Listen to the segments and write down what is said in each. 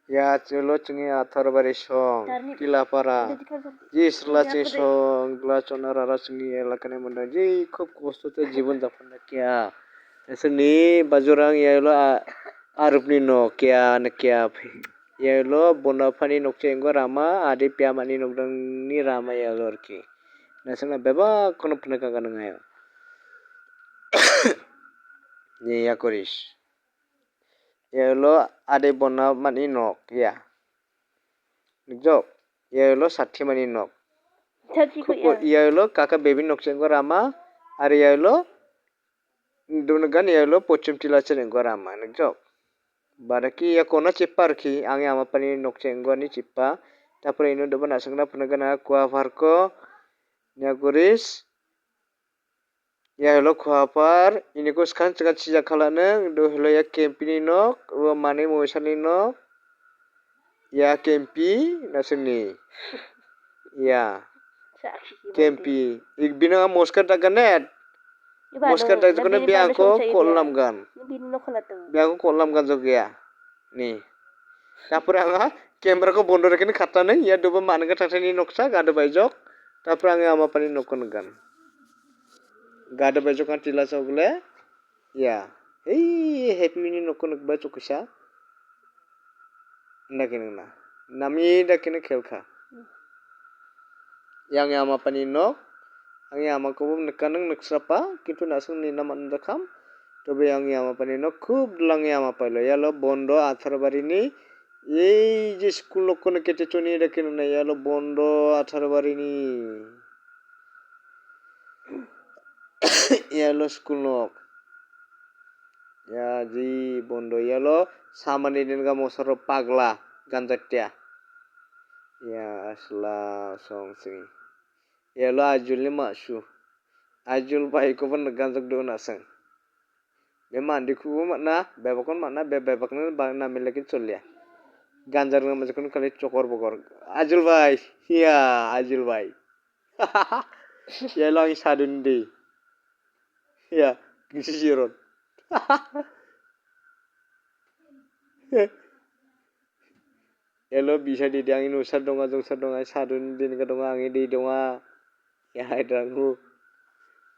Ya chelo chungi athar bari song tilapara ji sla chi song gla chona rara chungi elakane manda ji খুব কষ্টতে জীবন যাপন কিয়া এসনি বাজুরাং yellow arupni no kya na kya yalo bonafani nokchengo rama adi pyamani nokdang ni rama yalo arki nasana beba kono pnaka ganangayo ni yakorish yalo ade bona mani nok ya nijok yalo sathi mani nok yalo kaka baby nokchengo rama ari yalo dunagan yalo pochim tilachengo rama nijok baraki ya kona ciparki angi ama pani nokchengo ni cipa tapre ino doba nasangna punagana kwa farko nyaguris ya lo kwa par ini ko skan chaka chija khalane do helo ya kempini nok wa mane moisani nok ya kempi nasini ya kempi igbina moskar taganet moskar tagane biangko kolam gan biangko kolam gan jogya nih tapur anga kamera ko bondo rekini khata nai ya doba managa tatani noksa gada baijok tapur anga ama pani nokon gan gada baijok kan tila sogle ya happy mini nokon baijok kisa nakini na nami dakini khelkha yang ama pani nok angi ama ko nakanang naksapa kintu nasung ni naman dakam tobe yang ama pani nok khub lang ama pailo yalo bondo athar barini এই যে স্কুল লক্ষণে কেটে চনিয়ে রাখেন না yellow bond 18 বারিনি yellow school knock ya ji bondo yalo samani denga mosaro pagla ganjatya ya asla song sing yalo ajul ni masu ajul bai ko ban ganjak do na sang be mandi ku na bebakon mana bebakon ba na milaki cholya ganjar ng mazakun kali cokor bokor ajul bai ya ajul bai ya lang sadun di ya gisi siron Hello bisa di diangin usar donga jongsar donga sadun din ka donga angi di donga ya dangu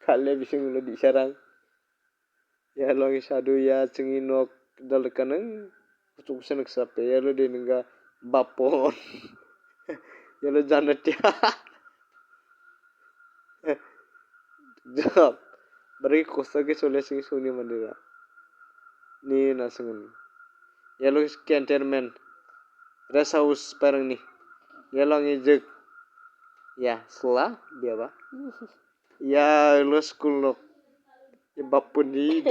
kalle bising lo di sarang ya long sadu ya cengi nok dal kaneng kutuk senek sape ya lo din nga bapon ya lo janet ya jawab bari kosta ke chole sing suni mandira ni nasungun ya lo canterman rest house parang ni ya long ijek ya sela biaba ya lo school nok bapun di